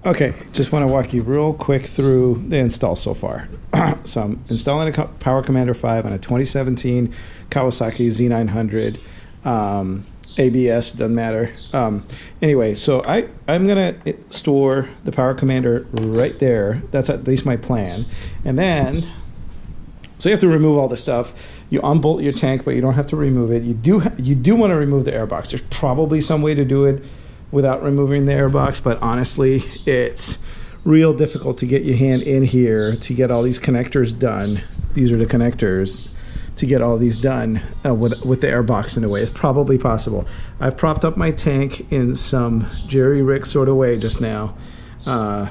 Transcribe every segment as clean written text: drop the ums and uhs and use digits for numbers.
Okay, just want to walk you real quick through the install so far. So I'm installing a Power Commander 5 on a 2017 Kawasaki Z900. ABS, doesn't matter. Anyway, so I'm going to store the Power Commander right there. That's at least my plan. And then, so you have to remove all the stuff. You unbolt your tank, but you don't have to remove it. You do want to remove the airbox. There's probably some way to do it without removing the airbox, but honestly, it's real difficult to get your hand in here to get all these connectors done. These are the connectors to get all these done with the airbox in a way. It's probably possible. I've propped up my tank in some Jerry Rick sort of way just now. You're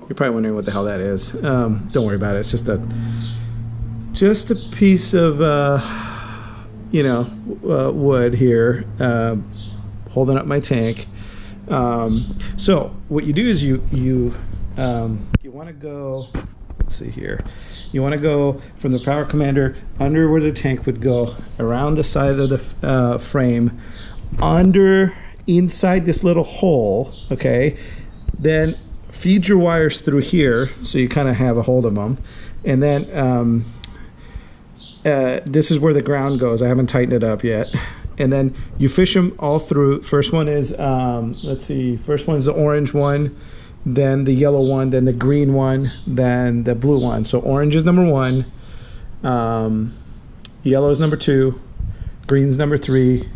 probably wondering what the hell that is. Don't worry about it. It's just a piece of wood here holding up my tank. So what you do is you want to go. Let's see here. You want to go from the Power Commander under where the tank would go, around the side of the frame, inside this little hole, okay? Then feed your wires through here so you kind of have a hold of them. And then this is where the ground goes. I haven't tightened it up yet. And then you fish them all through. First one is, let's see, first one is the orange one, then the yellow one, then the green one, then the blue one. So orange is number 1, yellow is number 2, green's number 3,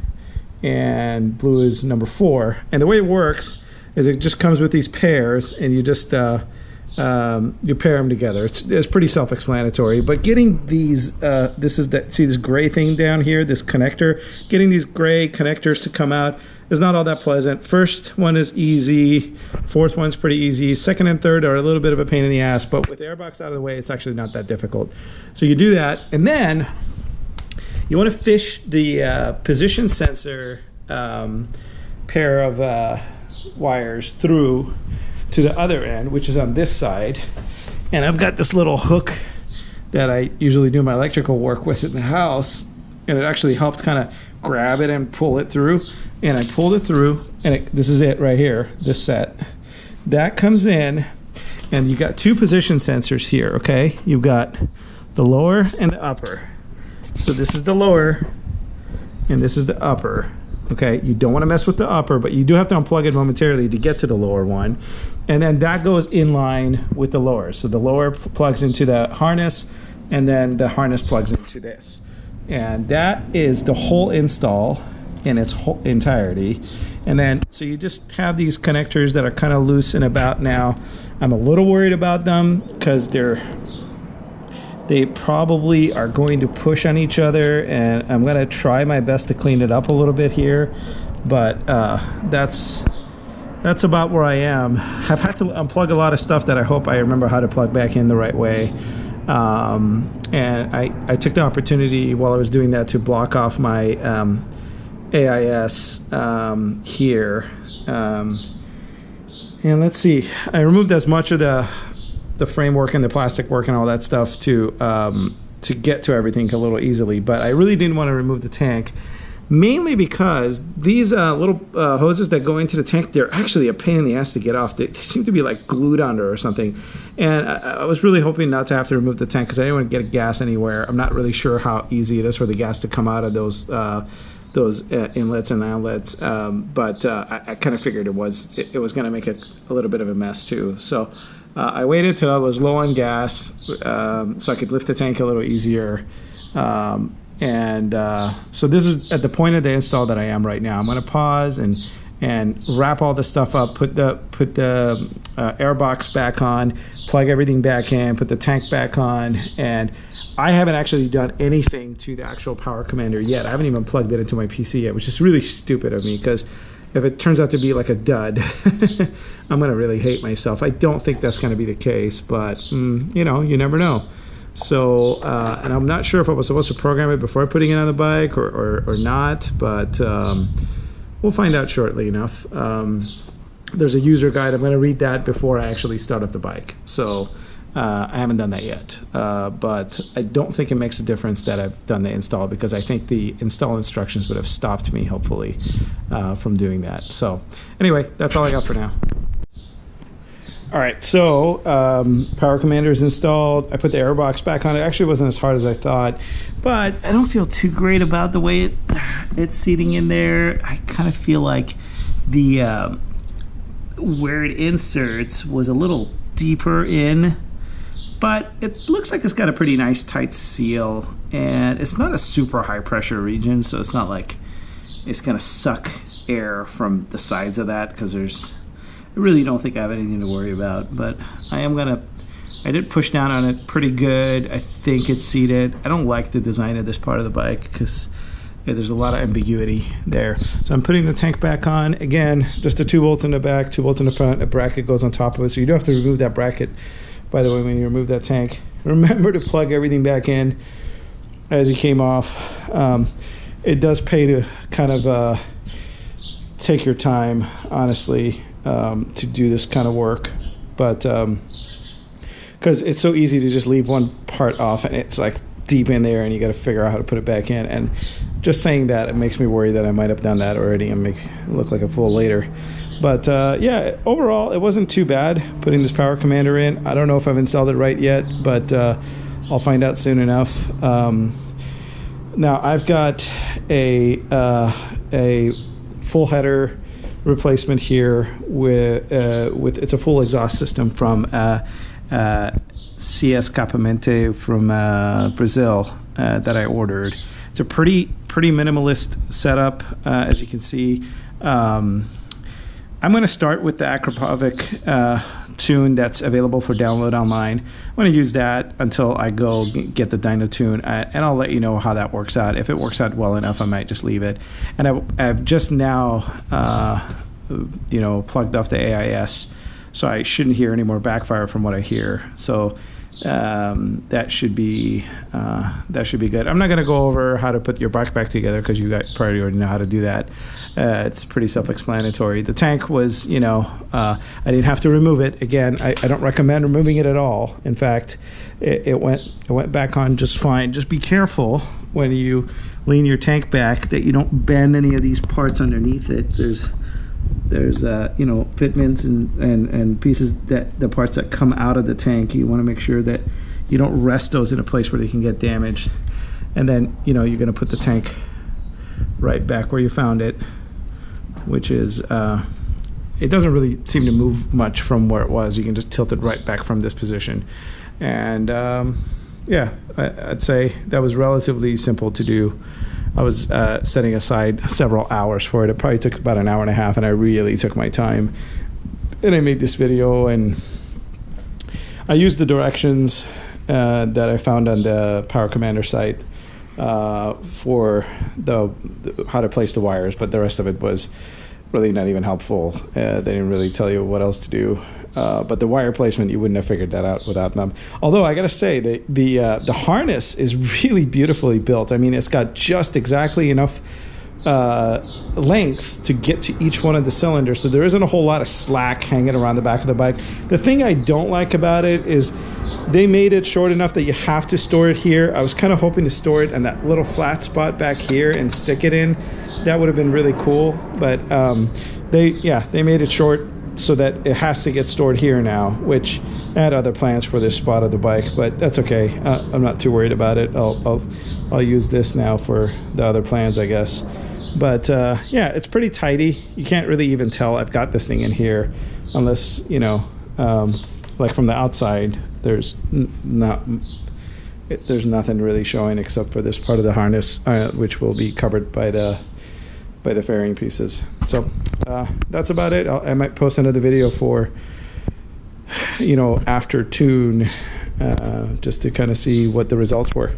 and blue is number 4. And the way it works is it just comes with these pairs, and you just you pair them together. It's pretty self-explanatory. But getting these, see this gray thing down here, this connector, getting these gray connectors to come out is not all that pleasant. First one is easy. Fourth one's pretty easy. Second and third are a little bit of a pain in the ass, but with the airbox out of the way, it's actually not that difficult. So you do that, and then you want to fish the position sensor pair of wires through to the other end, which is on this side. And I've got this little hook that I usually do my electrical work with in the house, and it actually helped kind of grab it and pull it through. And I pulled it through, and this is it right here, this set. That comes in, and you got 2 position sensors here, okay? You've got the lower and the upper. So this is the lower, and this is the upper, okay? You don't want to mess with the upper, but you do have to unplug it momentarily to get to the lower one. And then that goes in line with the lower. So the lower plugs into the harness, and then the harness plugs into this. And that is the whole install in its whole entirety. And then so you just have these connectors that are kind of loose and about now. I'm a little worried about them because they probably are going to push on each other, and I'm going to try my best to clean it up a little bit here, but that's about where I am. I've had to unplug a lot of stuff that I hope I remember how to plug back in the right way. And I took the opportunity while I was doing that to block off my AIS here. And let's see, I removed as much of the framework and the plastic work and all that stuff to get to everything a little easily, but I really didn't want to remove the tank, mainly because these little hoses that go into the tank, they're actually a pain in the ass to get off. They seem to be like glued under or something, and I was really hoping not to have to remove the tank because I didn't want to get gas anywhere. I'm not really sure how easy it is for the gas to come out of those inlets and outlets, but I kind of figured it was going to make it a little bit of a mess too. So I waited till I was low on gas so I could lift the tank a little easier. So this is at the point of the install that I am right now. I'm going to pause and wrap all the stuff up, put the airbox back on, plug everything back in, put the tank back on, and I haven't actually done anything to the actual Power Commander yet. I haven't even plugged it into my PC yet, which is really stupid of me because if it turns out to be like a dud, I'm going to really hate myself. I don't think that's going to be the case, but you never know. So, and I'm not sure if I was supposed to program it before putting it on the bike or not, but we'll find out shortly enough. There's a user guide. I'm going to read that before I actually start up the bike. So I haven't done that yet, but I don't think it makes a difference that I've done the install because I think the install instructions would have stopped me, hopefully, from doing that. So anyway, that's all I got for now. All right, so power commander is installed. I put the airbox back on. It actually wasn't as hard as I thought, but I don't feel too great about the way it's seating in there. I kind of feel like the where it inserts was a little deeper in, but it looks like it's got a pretty nice tight seal, and it's not a super high pressure region, so it's not like it's gonna suck air from the sides of that, because I really don't think I have anything to worry about. But I did push down on it pretty good. I think it's seated. I don't like the design of this part of the bike because there's a lot of ambiguity there. So I'm putting the tank back on. Again, just the 2 bolts in the back, 2 bolts in the front, a bracket goes on top of it. So you do have to remove that bracket, by the way, when you remove that tank. Remember to plug everything back in as you came off. It does pay to kind of take your time, honestly, to do this kind of work, but because it's so easy to just leave one part off and it's like deep in there and you got to figure out how to put it back in. And just saying that, it makes me worry that I might have done that already and make it look like a fool later. But yeah, overall it wasn't too bad putting this power commander in. I don't know if I've installed it right yet, but I'll find out soon enough. Now I've got a full header replacement here with it's a full exhaust system from CS Capamente from Brazil that I ordered. It's a pretty minimalist setup, as you can see. I'm going to start with the Acropovic Tune that's available for download online. I'm going to use that until I go get the Dyno Tune, and I'll let you know how that works out. If it works out well enough, I might just leave it. And I've just now, plugged off the AIS, so I shouldn't hear any more backfire from what I hear. So that should be good. I'm not going to go over how to put your bike back together because you guys probably already know how to do that. It's pretty self-explanatory. The tank was, I didn't have to remove it. Again, I don't recommend removing it at all. In fact, it went back on just fine. Just be careful when you lean your tank back that you don't bend any of these parts underneath it. There's fitments and pieces, that the parts that come out of the tank, you want to make sure that you don't rest those in a place where they can get damaged. And then you're going to put the tank right back where you found it, which is it doesn't really seem to move much from where it was. You can just tilt it right back from this position. And yeah, I'd say that was relatively simple to do. I was setting aside several hours for it. It probably took about an hour and a half, and I really took my time. And I made this video, and I used the directions that I found on the Power Commander site for the how to place the wires, but the rest of it was really not even helpful. They didn't really tell you what else to do. But the wire placement, you wouldn't have figured that out without them. Although I gotta say, the harness is really beautifully built. I mean, it's got just exactly enough length to get to each one of the cylinders, so there isn't a whole lot of slack hanging around the back of the bike. The thing I don't like about it is they made it short enough that you have to store it here. I was kind of hoping to store it in that little flat spot back here and stick it in. That would have been really cool, but they made it short so that it has to get stored here now, which I had other plans for this spot of the bike, but that's okay. I'm not too worried about it. I'll use this now for the other plans, I guess. But yeah, it's pretty tidy. You can't really even tell I've got this thing in here unless, like from the outside, there's nothing really showing except for this part of the harness, which will be covered by the fairing pieces. So that's about it. I might post another video for after tune, just to kind of see what the results were.